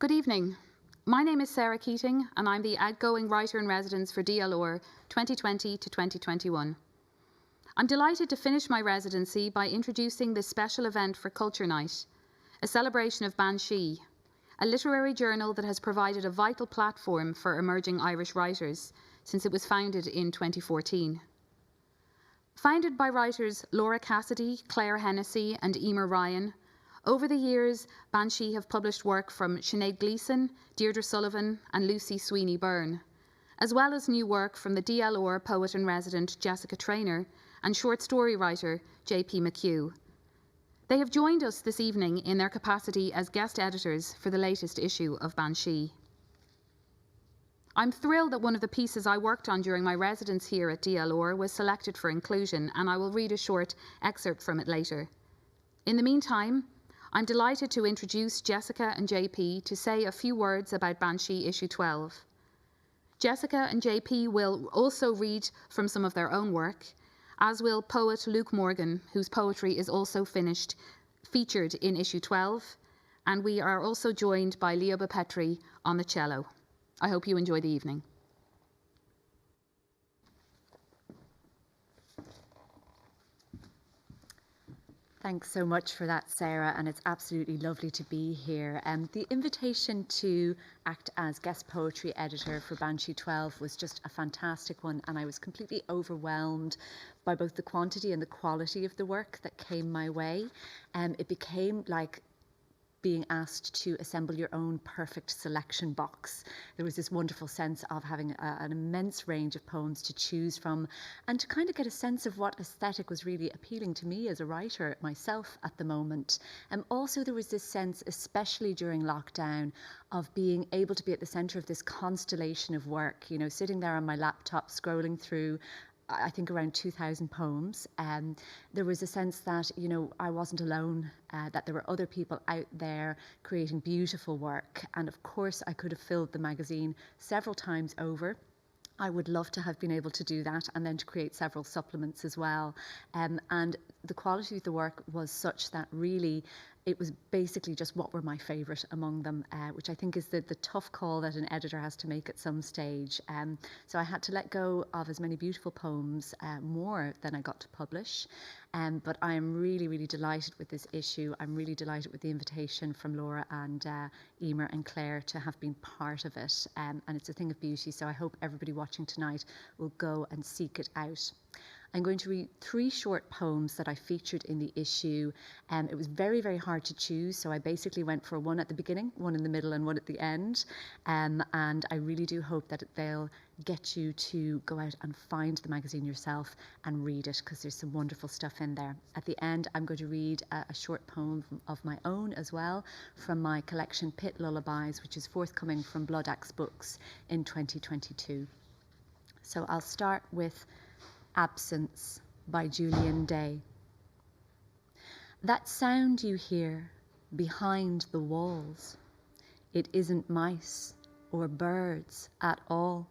Good evening. My name is Sara Keating and I'm the outgoing writer-in-residence for DLR 2020 to 2021. I'm delighted to finish my residency by introducing this special event for Culture Night, a celebration of Banshee, a literary journal that has provided a vital platform for emerging Irish writers since it was founded in 2014. Founded by writers Laura Cassidy, Claire Hennessy and Emer Ryan, over the years, Banshee have published work from Sinead Gleeson, Deirdre Sullivan and Lucy Sweeney Byrne, as well as new work from the DLR poet-in-resident Jessica Traynor and short story writer JP McHugh. They have joined us this evening in their capacity as guest editors for the latest issue of Banshee. I'm thrilled that one of the pieces I worked on during my residence here at DLR was selected for inclusion, and I will read a short excerpt from it later. In the meantime, I'm delighted to introduce Jessica and JP to say a few words about Banshee issue 12. Jessica and JP will also read from some of their own work, as will poet Luke Morgan, whose poetry is also featured in issue 12, and we are also joined by Lioba Petrie on the cello. I hope you enjoy the evening. Thanks so much for that, Sarah, and it's absolutely lovely to be here. The invitation to act as guest poetry editor for Banshee 12 was just a fantastic one, and I was completely overwhelmed by both the quantity and the quality of the work that came my way. It became like being asked to assemble your own perfect selection box. There was this wonderful sense of having an immense range of poems to choose from and to kind of get a sense of what aesthetic was really appealing to me as a writer myself at the moment. Also there was this sense, especially during lockdown, of being able to be at the centre of this constellation of work, you know, sitting there on my laptop scrolling through I think around 2,000 poems. There was a sense that, you know, I wasn't alone, that there were other people out there creating beautiful work. And of course, I could have filled the magazine several times over. I would love to have been able to do that and then to create several supplements as well. And the quality of the work was such that really it was basically just what were my favourite among them, which I think is the tough call that an editor has to make at some stage. So I had to let go of as many beautiful poems, more than I got to publish. But I am really, really delighted with this issue. I'm really delighted with the invitation from Laura and Emer and Claire to have been part of it. And it's a thing of beauty, so I hope everybody watching tonight will go and seek it out. I'm going to read 3 short poems that I featured in the issue. It was very, very hard to choose, so I basically went for one at the beginning, one in the middle and one at the end. And I really do hope that they'll get you to go out and find the magazine yourself and read it, because there's some wonderful stuff in there. At the end, I'm going to read a short poem of my own as well from my collection Pit Lullabies, which is forthcoming from Blood Axe Books in 2022. So I'll start with Absence by Julian Day. That sound you hear behind the walls, it isn't mice or birds at all,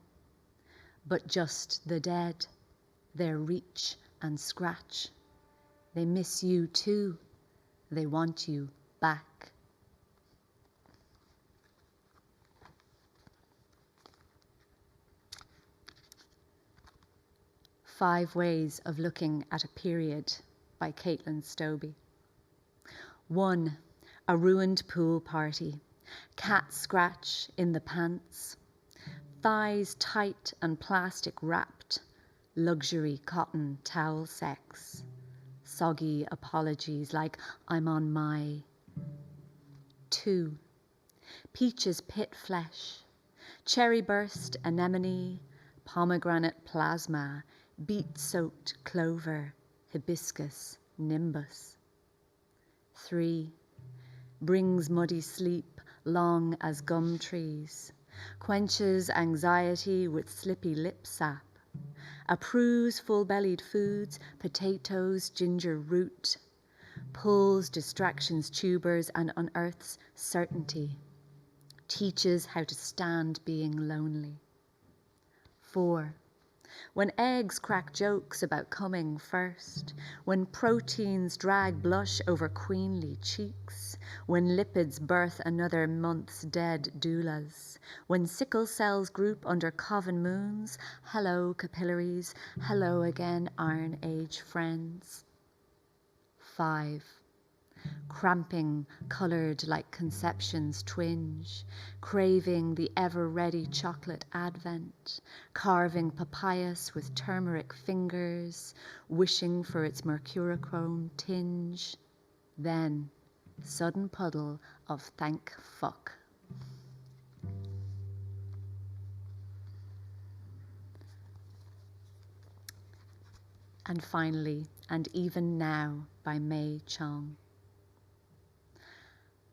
but just the dead, their reach and scratch. They miss you too, they want you back. Five Ways of Looking at a Period by Caitlin Stobie. 1. A ruined pool party. Cat scratch in the pants. Thighs tight and plastic wrapped. Luxury cotton towel sex. Soggy apologies like I'm on my. 2. Peaches pit flesh. Cherry burst anemone. Pomegranate plasma. Beet-soaked clover, hibiscus, nimbus. 3. Brings muddy sleep long as gum trees. Quenches anxiety with slippy lip sap. Approves full-bellied foods, potatoes, ginger root. Pulls distractions tubers and unearths certainty. Teaches how to stand being lonely. 4. When eggs crack jokes about coming first, when proteins drag blush over queenly cheeks, when lipids birth another month's dead doulas, when sickle cells group under coven moons, hello capillaries, hello again Iron Age friends. 5. Cramping, coloured like conception's twinge, craving the ever-ready chocolate advent, carving papayas with turmeric fingers, wishing for its mercurochrome tinge. Then, sudden puddle of thank fuck. And finally, And Even Now by May Chong.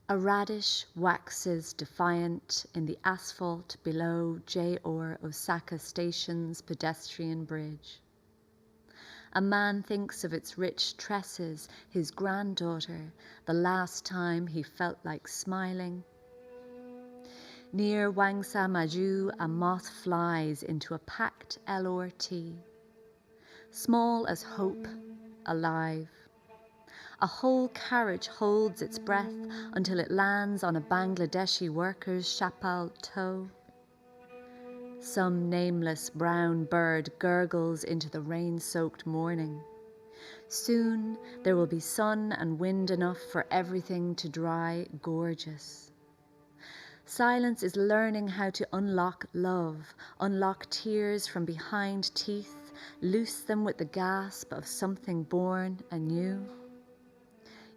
A radish waxes defiant in the asphalt below J.R. Osaka Station's pedestrian bridge. A man thinks of its rich tresses, his granddaughter, the last time he felt like smiling. Near Wangsa Maju, a moth flies into a packed LRT. Small as hope, alive. A whole carriage holds its breath until it lands on a Bangladeshi worker's chapal toe. Some nameless brown bird gurgles into the rain-soaked morning. Soon there will be sun and wind enough for everything to dry gorgeous. Silence is learning how to unlock love, unlock tears from behind teeth, loose them with the gasp of something born anew.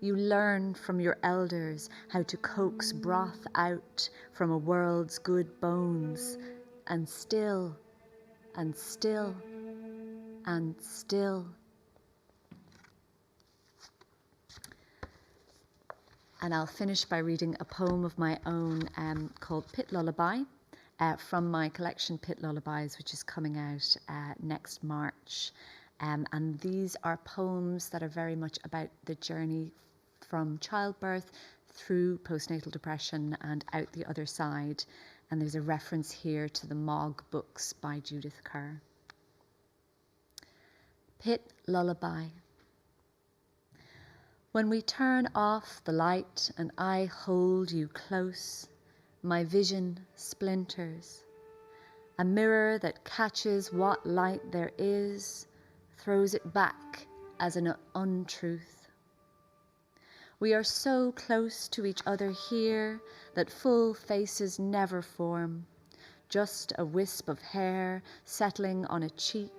You learn from your elders how to coax broth out from a world's good bones, and still, and still, and still. And I'll finish by reading a poem of my own called Pit Lullaby from my collection Pit Lullabies, which is coming out next March. And these are poems that are very much about the journey from childbirth through postnatal depression and out the other side. And there's a reference here to the Mogg books by Judith Kerr. Pit Lullaby. When we turn off the light and I hold you close, my vision splinters. A mirror that catches what light there is, throws it back as an untruth. We are so close to each other here that full faces never form, just a wisp of hair settling on a cheek,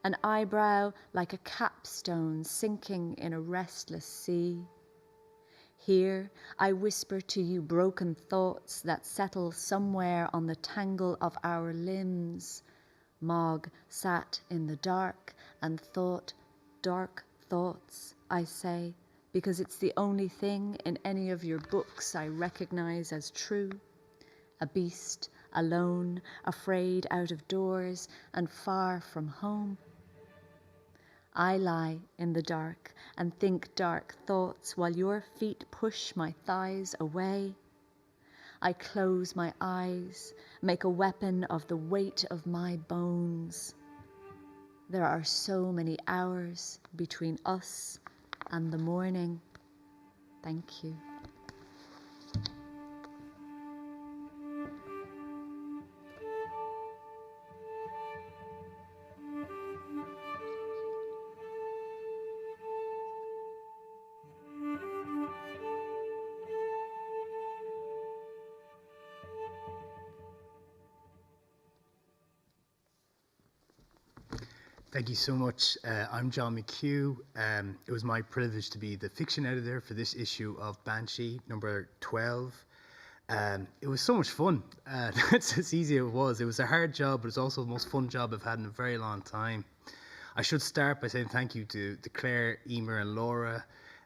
an eyebrow like a capstone sinking in a restless sea. Here I whisper to you broken thoughts that settle somewhere on the tangle of our limbs. Mogg sat in the dark and thought dark thoughts, I say, because it's the only thing in any of your books I recognize as true. A beast, alone, afraid out of doors and far from home. I lie in the dark and think dark thoughts while your feet push my thighs away. I close my eyes, make a weapon of the weight of my bones. There are so many hours between us and the morning. Thank you. Thank you so much. I'm John McHugh. It was my privilege to be the fiction editor for this issue of Banshee, number 12. It was so much fun. That's as easy as it was. It was a hard job, but it's also the most fun job I've had in a very long time. I should start by saying thank you to Claire, Emer and Laura,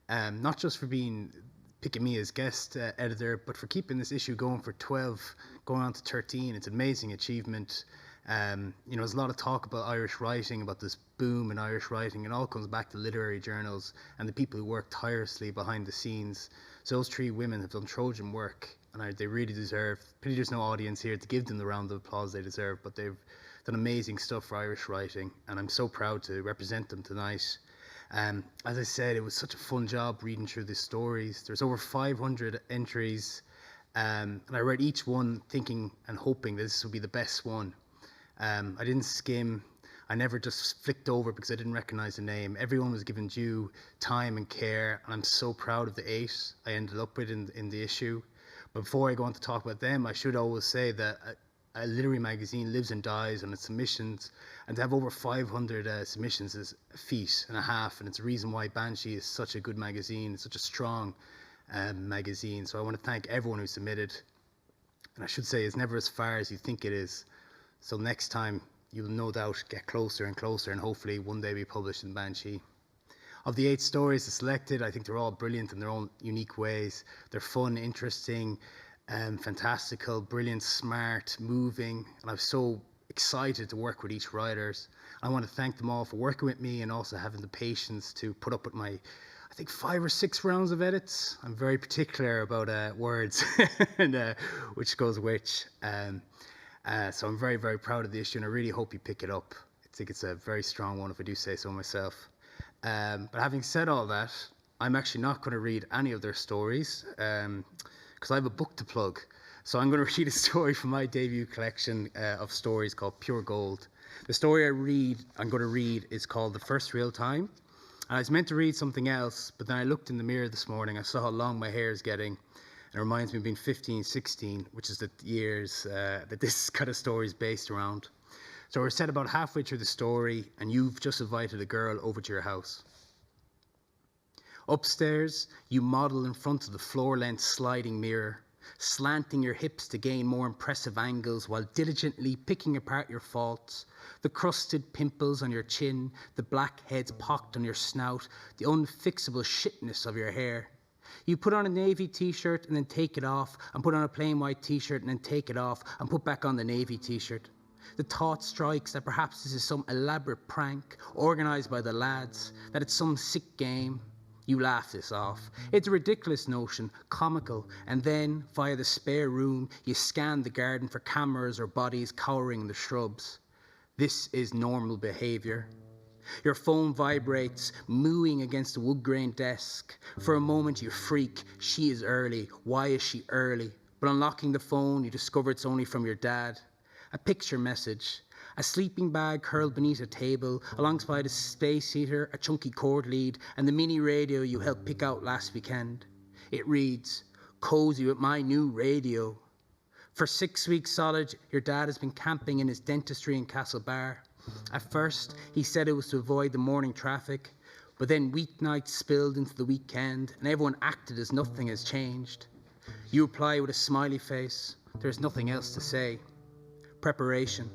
not just for picking me as guest editor, but for keeping this issue going for 12, going on to 13. It's an amazing achievement. There's a lot of talk about Irish writing, about this boom in Irish writing. It all comes back to literary journals and the people who work tirelessly behind the scenes. So those three women have done Trojan work, and they really deserve. Pity there's no audience here to give them the round of applause they deserve, but they've done amazing stuff for Irish writing, and I'm so proud to represent them tonight. As I said, it was such a fun job reading through the stories. There's over 500 entries, and I read each one thinking and hoping that this would be the best one. I didn't skim. I never just flicked over because I didn't recognize the name. Everyone was given due time and care, and I'm so proud of the 8 I ended up with in the issue. But before I go on to talk about them, I should always say that a literary magazine lives and dies on its submissions, and to have over 500 submissions is a feat and a half, and it's a reason why Banshee is such a good magazine. It's such a strong magazine. So I want to thank everyone who submitted, and I should say it's never as far as you think it is. So next time, you'll no doubt get closer and closer, and hopefully one day be published in Banshee. Of the 8 stories selected, I think they're all brilliant in their own unique ways. They're fun, interesting, fantastical, brilliant, smart, moving, and I'm so excited to work with each writer. I want to thank them all for working with me and also having the patience to put up with my, I think, 5 or 6 rounds of edits. I'm very particular about words and which goes which. So I'm very, very proud of the issue, and I really hope you pick it up. I think it's a very strong one, if I do say so myself. But having said all that, I'm actually not going to read any of their stories because I have a book to plug. So I'm going to read a story from my debut collection of stories called Pure Gold. The story I'm going to read is called The First Real Time. And I was meant to read something else, but then I looked in the mirror this morning. I saw how long my hair is getting. It reminds me of being 15, 16, which is the years that this kind of story is based around. So we're set about halfway through the story, and you've just invited a girl over to your house. Upstairs, you model in front of the floor-length sliding mirror, slanting your hips to gain more impressive angles while diligently picking apart your faults, the crusted pimples on your chin, the blackheads pocked on your snout, the unfixable shitness of your hair. You put on a navy t-shirt and then take it off, and put on a plain white t-shirt and then take it off, and put back on the navy t-shirt. The thought strikes that perhaps this is some elaborate prank organised by the lads, that it's some sick game. You laugh this off. It's a ridiculous notion, comical, and then, via the spare room, you scan the garden for cameras or bodies cowering in the shrubs. This is normal behaviour. Your phone vibrates, mooing against the wood-grain desk. For a moment you freak. She is early. Why is she early? But unlocking the phone, you discover it's only from your dad. A picture message. A sleeping bag curled beneath a table, alongside a space heater, a chunky cord lead, and the mini radio you helped pick out last weekend. It reads, "Cozy with my new radio." For 6 weeks solid, your dad has been camping in his dentistry in Castlebar. At first, he said it was to avoid the morning traffic, but then weeknights spilled into the weekend, and everyone acted as nothing has changed. You reply with a smiley face. There's nothing else to say. Preparation.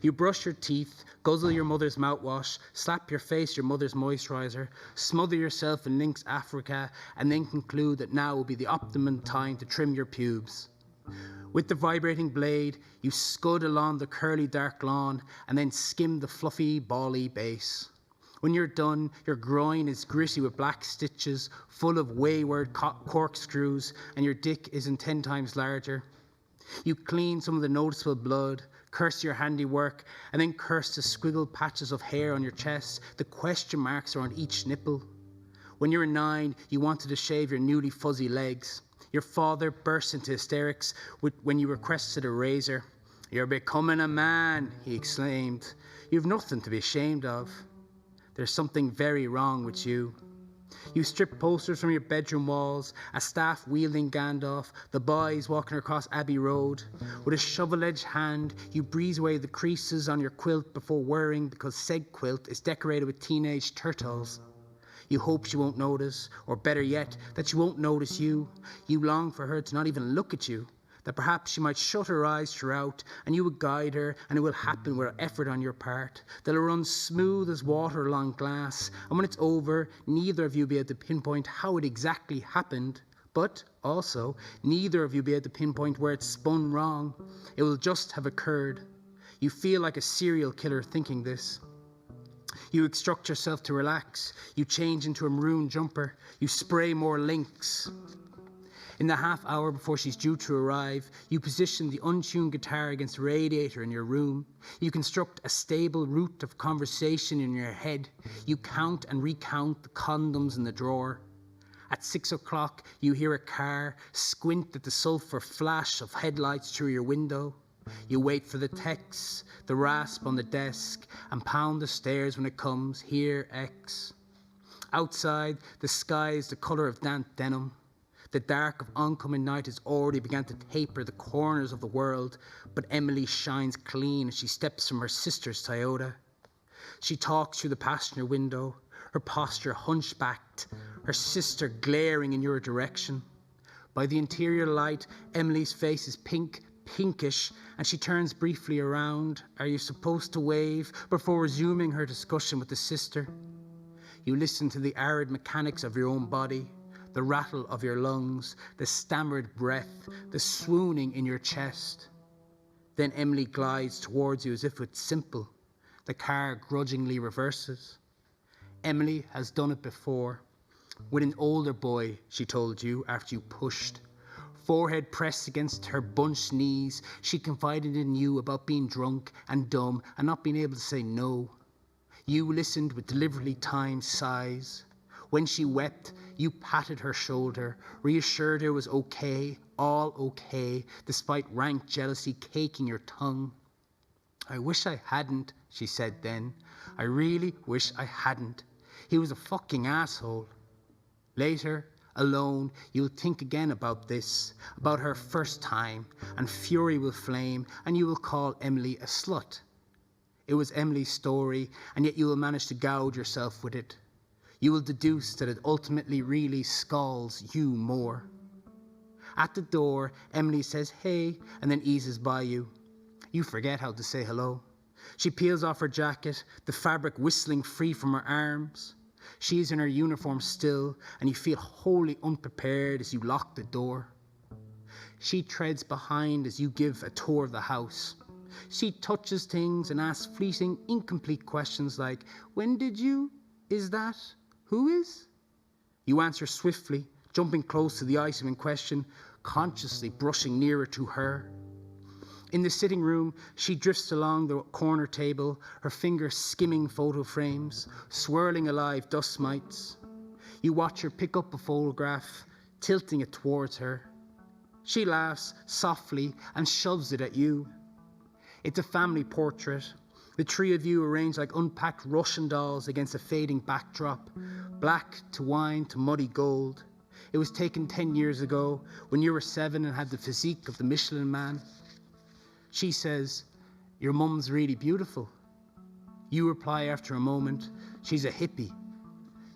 You brush your teeth, guzzle your mother's mouthwash, slap your face your mother's moisturiser, smother yourself in Lynx Africa, and then conclude that now will be the optimum time to trim your pubes. With the vibrating blade, you scud along the curly dark lawn and then skim the fluffy, bally base. When you're done, your groin is gritty with black stitches, full of wayward corkscrews, and your dick isn't 10 times larger. You clean some of the noticeable blood, curse your handiwork, and then curse the squiggled patches of hair on your chest, the question marks around each nipple. When you were 9, you wanted to shave your newly fuzzy legs. Your father burst into hysterics when you requested a razor. "You're becoming a man," he exclaimed. "You've nothing to be ashamed of." There's something very wrong with you. You strip posters from your bedroom walls, a staff wielding Gandalf, the boys walking across Abbey Road. With a shovel-edged hand, you breeze away the creases on your quilt before worrying because said quilt is decorated with teenage turtles. You hope she won't notice, or better yet, that she won't notice you. You long for her to not even look at you, that perhaps she might shut her eyes throughout, and you would guide her, and it will happen without effort on your part. They'll run smooth as water along glass, and when it's over, neither of you will be able to pinpoint how it exactly happened, but also, neither of you will be able to pinpoint where it spun wrong. It will just have occurred. You feel like a serial killer thinking this. You instruct yourself to relax. You change into a maroon jumper. You spray more Lynx. In the half hour before she's due to arrive, you position the untuned guitar against the radiator in your room. You construct a stable route of conversation in your head. You count and recount the condoms in the drawer. At 6 o'clock, you hear a car squint at the sulphur flash of headlights through your window. You wait for the text, the rasp on the desk, and pound the stairs when it comes, here, X. Outside, the sky is the colour of damp denim. The dark of oncoming night has already begun to taper the corners of the world, but Emily shines clean as she steps from her sister's Toyota. She talks through the passenger window, her posture hunchbacked, her sister glaring in your direction. By the interior light, Emily's face is pinkish, and she turns briefly around. Are you supposed to wave before resuming her discussion with the sister? You listen to the arid mechanics of your own body, the rattle of your lungs, the stammered breath, the swooning in your chest. Then Emily glides towards you as if it's simple. The car grudgingly reverses. Emily has done it before. With an older boy, she told you after you pushed. Forehead pressed against her bunched knees, she confided in you about being drunk and dumb and not being able to say no. You listened with deliberately timed sighs. When she wept, you patted her shoulder, reassured her it was okay, all okay, despite rank jealousy caking your tongue. I wish I hadn't, she said then. I really wish I hadn't. He was a fucking asshole. Later, alone, you'll think again about this, about her first time, and fury will flame, and you will call Emily a slut. It was Emily's story, and yet you will manage to gouge yourself with it. You will deduce that it ultimately really scalds you more. At the door, Emily says, hey, and then eases by you. You forget how to say hello. She peels off her jacket, the fabric whistling free from her arms. She is in her uniform still, and you feel wholly unprepared as you lock the door. She treads behind as you give a tour of the house. She touches things and asks fleeting, incomplete questions like, when did you? Is that? Who is? You answer swiftly, jumping close to the item in question, consciously brushing nearer to her. In the sitting room, she drifts along the corner table, her fingers skimming photo frames, swirling alive dust mites. You watch her pick up a photograph, tilting it towards her. She laughs softly and shoves it at you. It's a family portrait. The three of you arranged like unpacked Russian dolls against a fading backdrop, black to wine to muddy gold. It was taken 10 years ago when you were 7 and had the physique of the Michelin Man. She says, your mum's really beautiful. You reply after a moment, she's a hippie.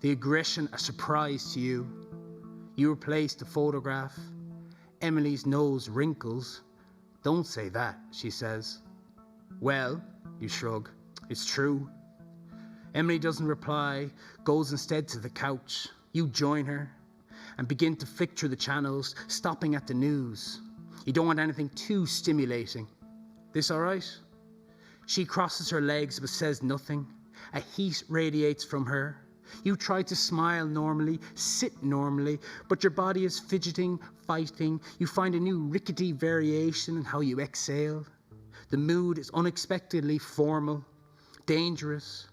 The aggression a surprise to you. You replace the photograph. Emily's nose wrinkles. Don't say that, she says. Well, you shrug. It's true. Emily doesn't reply, goes instead to the couch. You join her and begin to flick through the channels, stopping at the news. You don't want anything too stimulating. This all right? She crosses her legs but says nothing. A heat radiates from her. You try to smile normally, sit normally, but your body is fidgeting, fighting. You find a new rickety variation in how you exhale. The mood is unexpectedly formal, dangerous.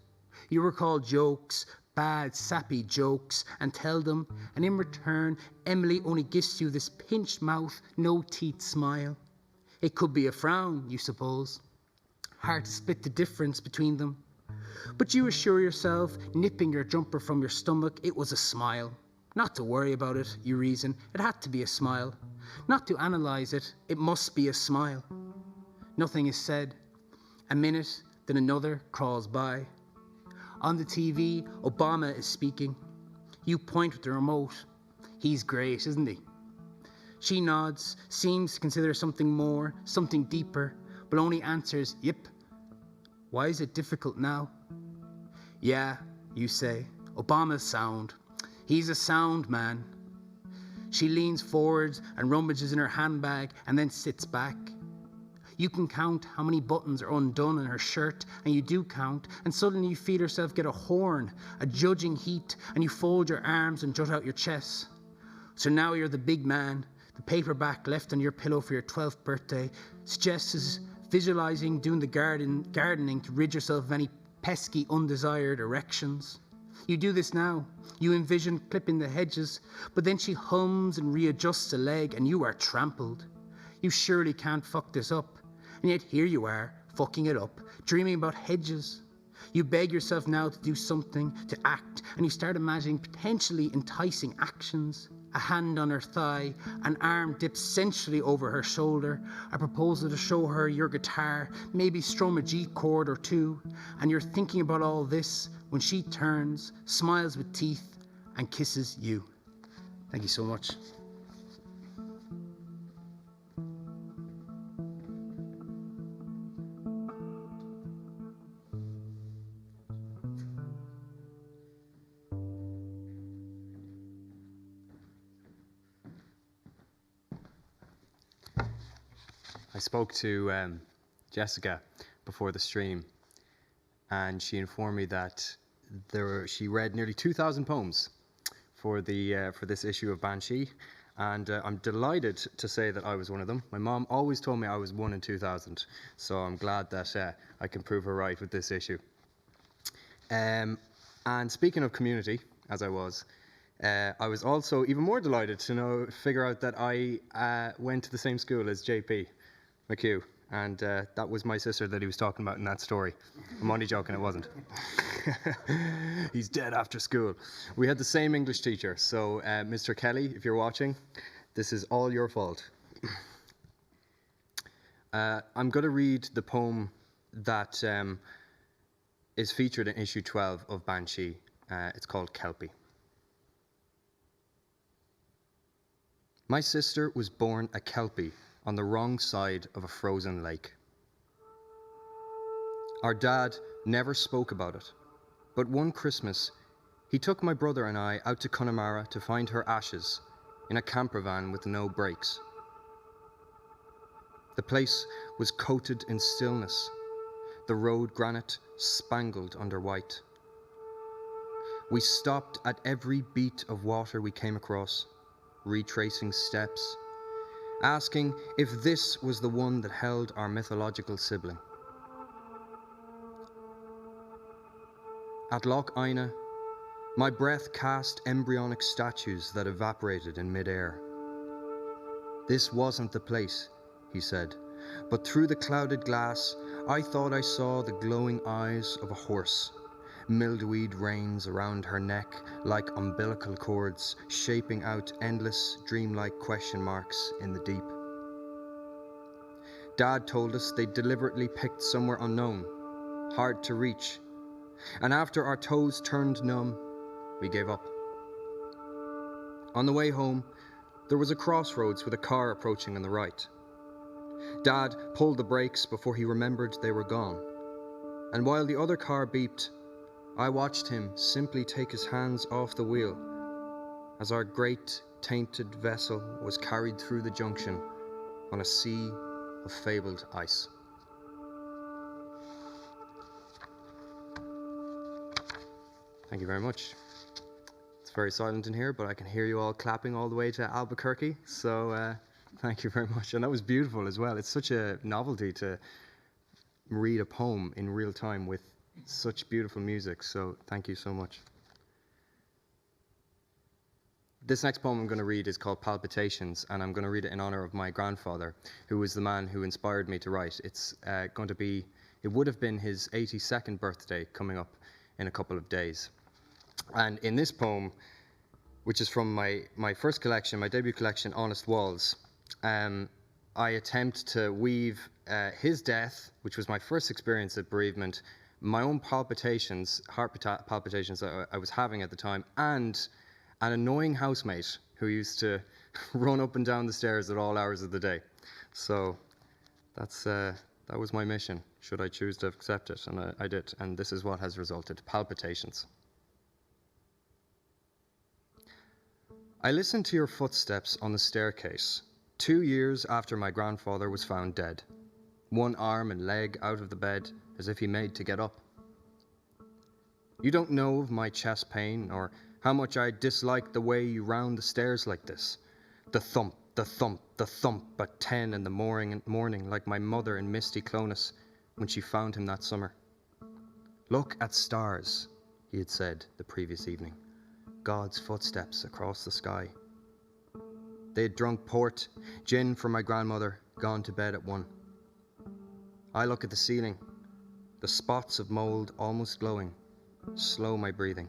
You recall jokes, bad, sappy jokes, and tell them, and in return, Emily only gives you this pinched mouth, no teeth smile. It could be a frown, you suppose. Hard to split the difference between them. But you assure yourself, nipping your jumper from your stomach, it was a smile. Not to worry about it, you reason, it had to be a smile. Not to analyse it, it must be a smile. Nothing is said. A minute, then another crawls by. On the TV, Obama is speaking. You point with the remote. He's great, isn't he? She nods, seems to consider something more, something deeper, but only answers, yep. Why is it difficult now? Yeah, you say. Obama's sound. He's a sound man. She leans forward and rummages in her handbag and then sits back. You can count how many buttons are undone in her shirt, and you do count, and suddenly you feel yourself get a horn, a judging heat, and you fold your arms and jut out your chest. So now you're the big man, The paperback left on your pillow for your 12th birthday suggests visualizing doing the gardening to rid yourself of any pesky undesired erections. You do this now. You envision clipping the hedges, but then she hums and readjusts a leg and you are trampled. You surely can't fuck this up. And yet here you are, fucking it up, dreaming about hedges. You beg yourself now to do something, to act, and you start imagining potentially enticing actions. A hand on her thigh, an arm dipped sensually over her shoulder, a proposal to show her your guitar, maybe strum a G chord or two, and you're thinking about all this when she turns, smiles with teeth, and kisses you. Thank you so much. I spoke to Jessica before the stream, and she informed me that she read nearly 2,000 poems for this issue of Banshee, and I'm delighted to say that I was one of them. My mom always told me I was 1 in 2,000, so I'm glad that I can prove her right with this issue. And speaking of community, as I was also even more delighted to figure out that I went to the same school as JP. McHugh, and that was my sister that he was talking about in that story. I'm only joking, it wasn't. He's dead after school. We had the same English teacher, so Mr. Kelly, if you're watching, this is all your fault. I'm going to read the poem that is featured in issue 12 of Banshee. It's called Kelpie. My sister was born a Kelpie on the wrong side of a frozen lake. Our dad never spoke about it, but one Christmas, he took my brother and I out to Connemara to find her ashes in a camper van with no brakes. The place was coated in stillness, the road granite spangled under white. We stopped at every beat of water we came across, retracing steps, asking if this was the one that held our mythological sibling. At Loch Ina, my breath cast embryonic statues that evaporated in midair. This wasn't the place, he said, but through the clouded glass, I thought I saw the glowing eyes of a horse, mildeweed reins around her neck like umbilical cords, shaping out endless, dreamlike question marks in the deep. Dad told us they deliberately picked somewhere unknown, hard to reach, and after our toes turned numb, we gave up. On the way home, there was a crossroads with a car approaching on the right. Dad pulled the brakes before he remembered they were gone, and while the other car beeped, I watched him simply take his hands off the wheel as our great tainted vessel was carried through the junction on a sea of fabled ice. Thank you very much. It's very silent in here, but I can hear you all clapping all the way to Albuquerque, so thank you very much. And that was beautiful as well. It's such a novelty to read a poem in real time with such beautiful music, so thank you so much. This next poem I'm going to read is called Palpitations, and I'm going to read it in honor of my grandfather, who was the man who inspired me to write. It would have been his 82nd birthday coming up in a couple of days. And in this poem, which is from my first collection, my debut collection, Honest Walls, I attempt to weave his death, which was my first experience of bereavement, my own palpitations, palpitations that I was having at the time, and an annoying housemate who used to run up and down the stairs at all hours of the day. So that was my mission, should I choose to accept it, and I did, and this is what has resulted: Palpitations. I listened to your footsteps on the staircase 2 years after my grandfather was found dead, one arm and leg out of the bed as if he made to get up. You don't know of my chest pain or how much I dislike the way you round the stairs like this, the thump, the thump at 10 in the morning like my mother in misty Clonus when she found him that summer. Look at stars, he had said the previous evening. God's footsteps across the sky. They had drunk port, gin from my grandmother, gone to bed at 1. I look at the ceiling, the spots of mould almost glowing, slow my breathing.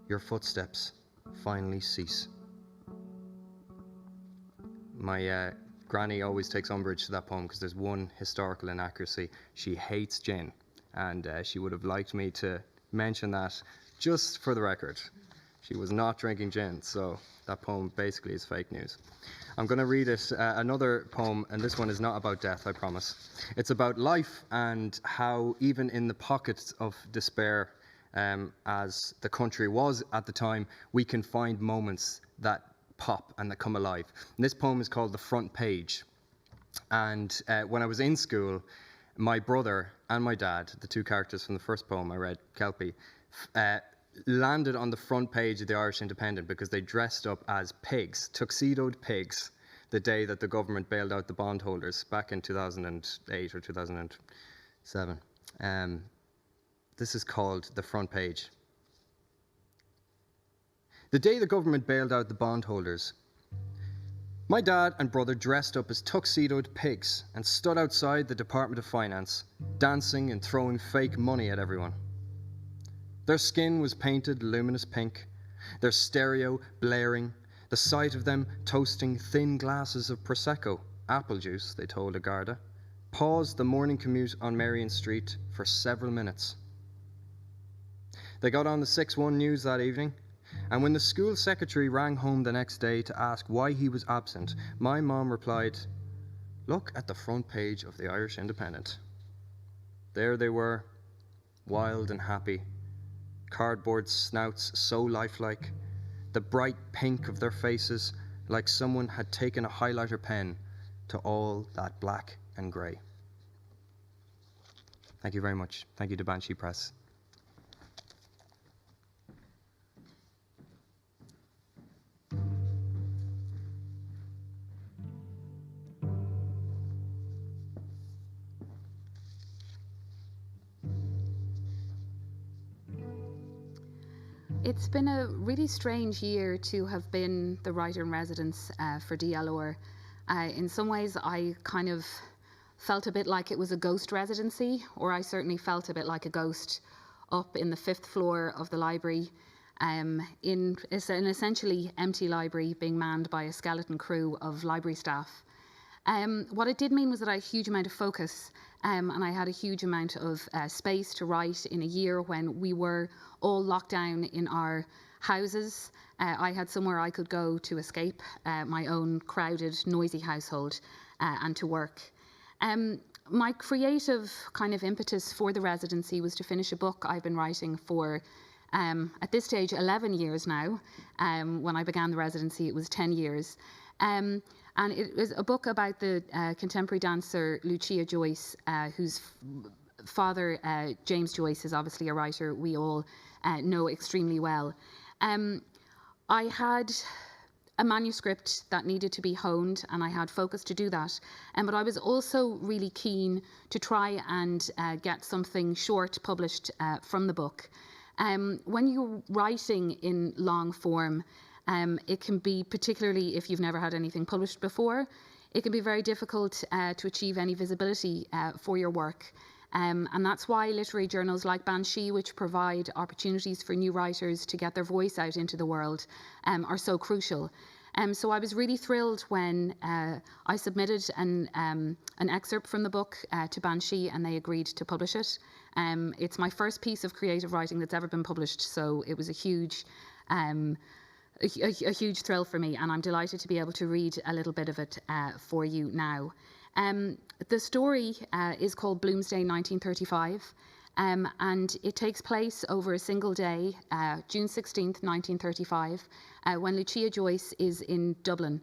Your footsteps finally cease. My granny always takes umbrage to that poem because there's one historical inaccuracy. She hates gin, and she would have liked me to mention that just for the record. She was not drinking gin, so that poem basically is fake news. I'm going to read it, another poem, and this one is not about death, I promise. It's about life and how even in the pockets of despair, as the country was at the time, we can find moments that pop and that come alive. And this poem is called The Front Page. And when I was in school, my brother and my dad, the two characters from the first poem I read, Kelpie, landed on the front page of the Irish Independent because they dressed up as pigs, tuxedoed pigs, the day that the government bailed out the bondholders back in 2008 or 2007. This is called The Front Page. The day the government bailed out the bondholders, my dad and brother dressed up as tuxedoed pigs and stood outside the Department of Finance, dancing and throwing fake money at everyone. Their skin was painted luminous pink, their stereo blaring, the sight of them toasting thin glasses of Prosecco, apple juice, they told a Garda, paused the morning commute on Marion Street for several minutes. They got on the 6-1 news that evening, and when the school secretary rang home the next day to ask why he was absent, my mom replied, "Look at the front page of the Irish Independent." There they were, wild and happy, cardboard snouts so lifelike, the bright pink of their faces like someone had taken a highlighter pen to all that black and grey. Thank you very much. Thank you to Banshee Press. It's been a really strange year to have been the writer-in-residence for DLR. In some ways, I kind of felt a bit like it was a ghost residency, or I certainly felt a bit like a ghost up in the 5th floor of the library, in an essentially empty library being manned by a skeleton crew of library staff. What it did mean was that I had a huge amount of focus, and I had a huge amount of space to write in a year when we were all locked down in our houses. I had somewhere I could go to escape my own crowded, noisy household and to work. My creative kind of impetus for the residency was to finish a book I've been writing for, at this stage, 11 years now. When I began the residency, it was 10 years. And it was a book about the contemporary dancer Lucia Joyce, whose father, James Joyce, is obviously a writer we all know extremely well. I had a manuscript that needed to be honed, and I had focus to do that. But I was also really keen to try and get something short published from the book. When you're writing in long form, it can be, particularly if you've never had anything published before, it can be very difficult to achieve any visibility for your work. And that's why literary journals like Banshee, which provide opportunities for new writers to get their voice out into the world, are so crucial. So I was really thrilled when I submitted an excerpt from the book to Banshee, and they agreed to publish it. It's my first piece of creative writing that's ever been published, so it was a huge thrill for me, and I'm delighted to be able to read a little bit of it for you now. The story is called Bloomsday 1935, and it takes place over a single day, June 16th, 1935, when Lucia Joyce is in Dublin.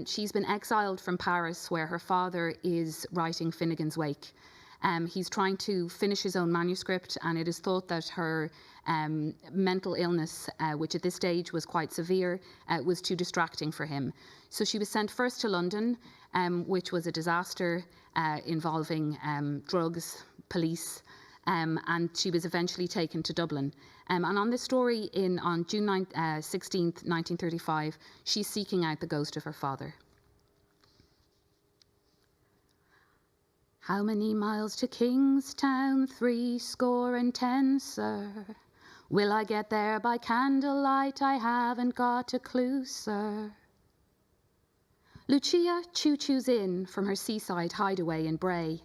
She's been exiled from Paris, where her father is writing Finnegan's Wake. He's trying to finish his own manuscript, and it is thought that her mental illness, which at this stage was quite severe, was too distracting for him. So she was sent first to London, which was a disaster involving drugs, police, and she was eventually taken to Dublin. And on this story, on June 16th, 1935, she's seeking out the ghost of her father. How many miles to Kingstown? 70, sir. Will I get there by candlelight? I haven't got a clue, sir. Lucia choo-choos in from her seaside hideaway in Bray,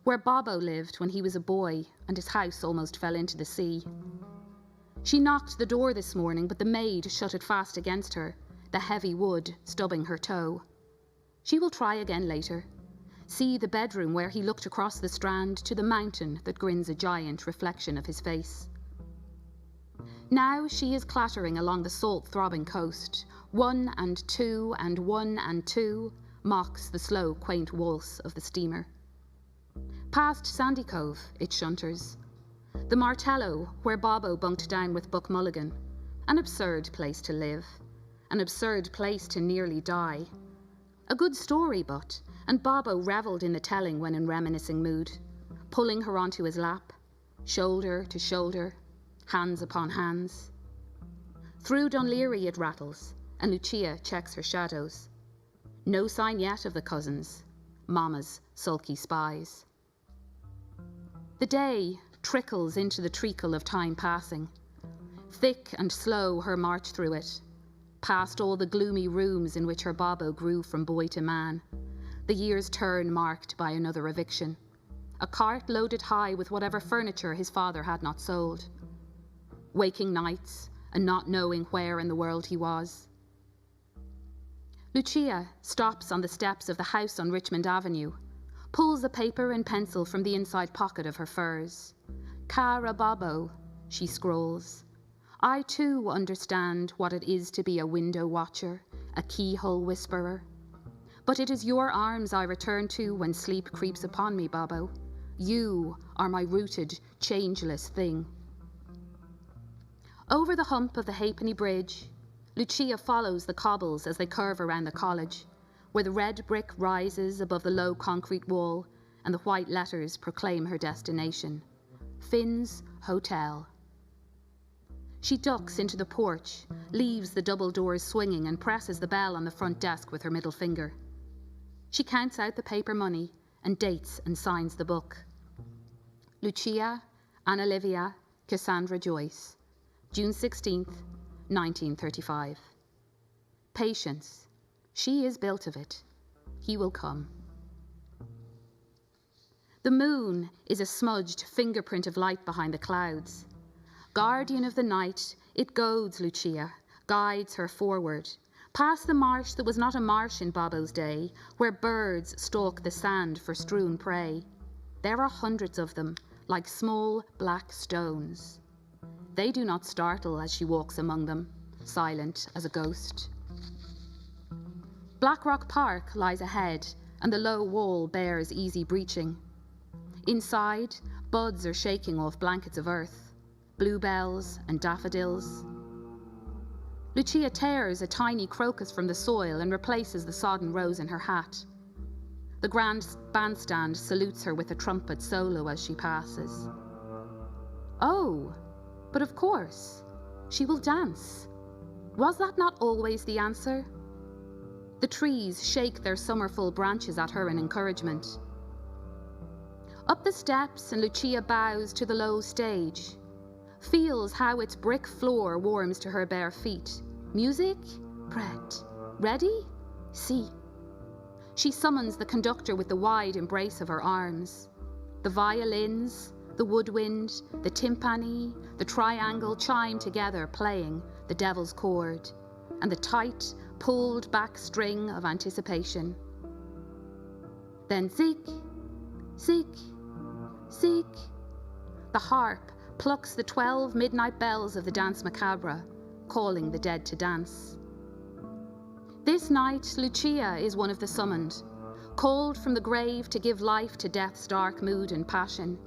where Bobo lived when he was a boy and his house almost fell into the sea. She knocked the door this morning, but the maid shut it fast against her, the heavy wood stubbing her toe. She will try again later. See the bedroom where he looked across the strand to the mountain that grins a giant reflection of his face. Now she is clattering along the salt-throbbing coast. 1 and 2 and 1 and 2 mocks the slow, quaint waltz of the steamer. Past Sandy Cove, it shunters. The Martello, where Bobo bunked down with Buck Mulligan. An absurd place to live. An absurd place to nearly die. A good story, but, and Bobo revelled in the telling when in reminiscing mood, pulling her onto his lap, shoulder to shoulder, hands upon hands. Through Dunleary it rattles, and Lucia checks her shadows. No sign yet of the cousins, Mama's sulky spies. The day trickles into the treacle of time passing. Thick and slow her march through it, past all the gloomy rooms in which her Bobo grew from boy to man, the year's turn marked by another eviction, a cart loaded high with whatever furniture his father had not sold. Waking nights and not knowing where in the world he was. Lucia stops on the steps of the house on Richmond Avenue, pulls a paper and pencil from the inside pocket of her furs. Cara Bobo, she scrolls. I too understand what it is to be a window watcher, a keyhole whisperer. But it is your arms I return to when sleep creeps upon me, Bobo. You are my rooted, changeless thing. Over the hump of the Halfpenny Bridge, Lucia follows the cobbles as they curve around the college, where the red brick rises above the low concrete wall and the white letters proclaim her destination. Finn's Hotel. She ducks into the porch, leaves the double doors swinging and presses the bell on the front desk with her middle finger. She counts out the paper money and dates and signs the book. Lucia, Anna Livia, Cassandra Joyce, June 16th, 1935. Patience. She is built of it. He will come. The moon is a smudged fingerprint of light behind the clouds. Guardian of the night, it goads Lucia, guides her forward, past the marsh that was not a marsh in Bobo's day, where birds stalk the sand for strewn prey. There are hundreds of them, like small black stones. They do not startle as she walks among them, silent as a ghost. Blackrock Park lies ahead, and the low wall bears easy breaching. Inside, buds are shaking off blankets of earth, bluebells and daffodils. Lucia tears a tiny crocus from the soil and replaces the sodden rose in her hat. The grand bandstand salutes her with a trumpet solo as she passes. Oh, but of course, she will dance. Was that not always the answer? The trees shake their summerful branches at her in encouragement. Up the steps, and Lucia bows to the low stage, feels how its brick floor warms to her bare feet. Music? Pret. Ready? Si. She summons the conductor with the wide embrace of her arms. The violins, the woodwind, the timpani, the triangle chime together, playing the devil's chord, and the tight, pulled back string of anticipation. Then zig, zig, zig. The harp plucks the 12 midnight bells of the Dance Macabre, calling the dead to dance. This night, Lucia is one of the summoned, called from the grave to give life to death's dark mood and passion.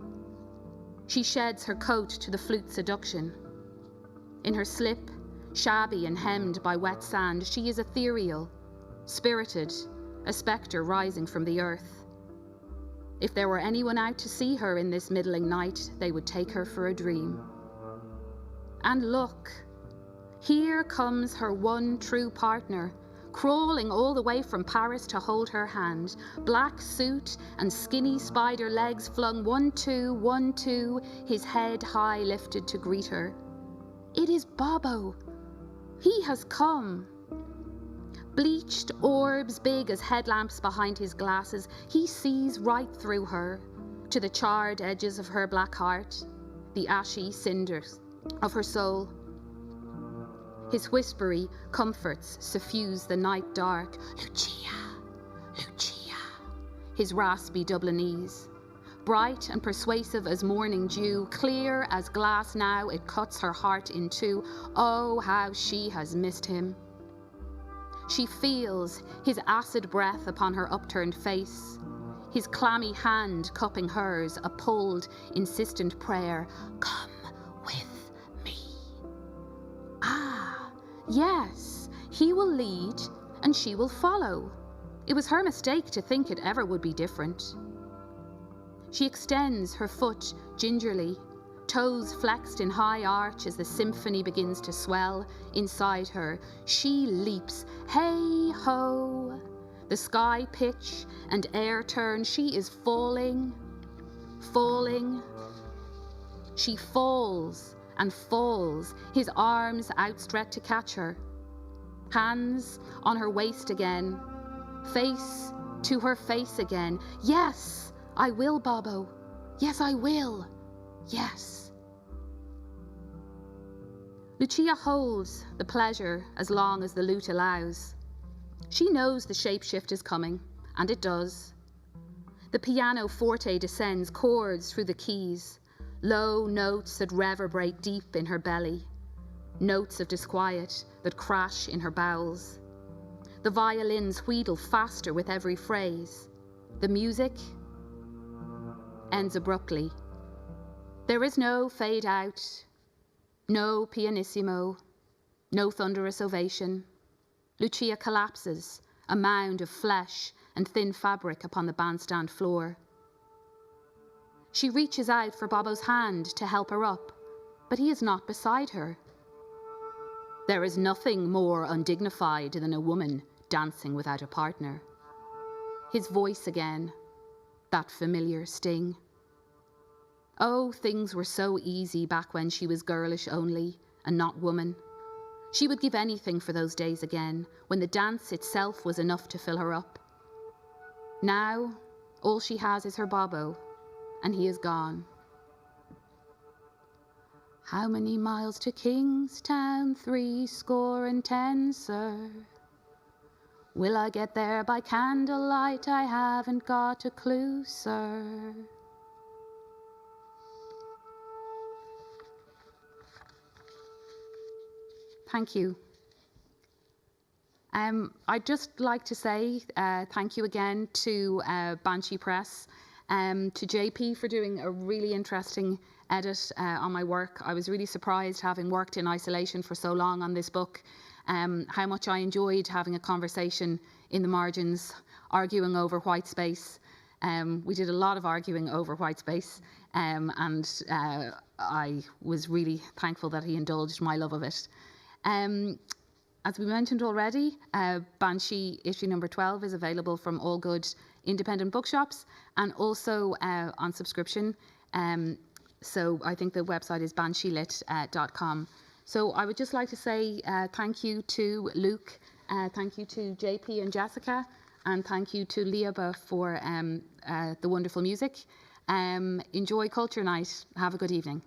She sheds her coat to the flute's seduction. In her slip, shabby and hemmed by wet sand, she is ethereal, spirited, a spectre rising from the earth. If there were anyone out to see her in this middling night, they would take her for a dream. And look, here comes her one true partner, crawling all the way from Paris to hold her hand, black suit and skinny spider legs flung 1-2, 1-2, his head high lifted to greet her. It is Bobo. He has come. Bleached orbs big as headlamps behind his glasses, he sees right through her, to the charred edges of her black heart, the ashy cinders of her soul. His whispery comforts suffuse the night dark. Lucia, Lucia. His raspy Dublinese. Bright and persuasive as morning dew, clear as glass now, it cuts her heart in two. Oh, how she has missed him. She feels his acid breath upon her upturned face, his clammy hand cupping hers, a pulled, insistent prayer. Come with me. Ah, yes, he will lead and she will follow. It was her mistake to think it ever would be different. She extends her foot gingerly, toes flexed in high arch as the symphony begins to swell inside her. She leaps, hey ho. The sky pitch and air turn. She is falling, falling. She falls and falls, his arms outstretched to catch her. Hands on her waist again, face to her face again. Yes, I will, Bobo. Yes, I will. Yes. Lucia holds the pleasure as long as the lute allows. She knows the shapeshift is coming, and it does. The piano forte descends chords through the keys, low notes that reverberate deep in her belly, notes of disquiet that crash in her bowels. The violins wheedle faster with every phrase. The music ends abruptly. There is no fade out, no pianissimo, no thunderous ovation. Lucia collapses, a mound of flesh and thin fabric upon the bandstand floor. She reaches out for Bobo's hand to help her up, but he is not beside her. There is nothing more undignified than a woman dancing without a partner. His voice again, that familiar sting. Oh, things were so easy back when she was girlish only and not woman. She would give anything for those days again, when the dance itself was enough to fill her up. Now, all she has is her Bobo, and he is gone. How many miles to Kingstown? 70, sir. Will I get there by candlelight? I haven't got a clue, sir. Thank you. I'd just like to say thank you again to Banshee Press, to JP for doing a really interesting edit on my work. I was really surprised, having worked in isolation for so long on this book, how much I enjoyed having a conversation in the margins, arguing over white space. We did a lot of arguing over white space, and I was really thankful that he indulged my love of it. As we mentioned already, Banshee issue number 12 is available from all good independent bookshops and also on subscription. So I think the website is bansheelit.com. So I would just like to say thank you to Luke, thank you to JP and Jessica, and thank you to Lioba for the wonderful music. Enjoy Culture Night. Have a good evening.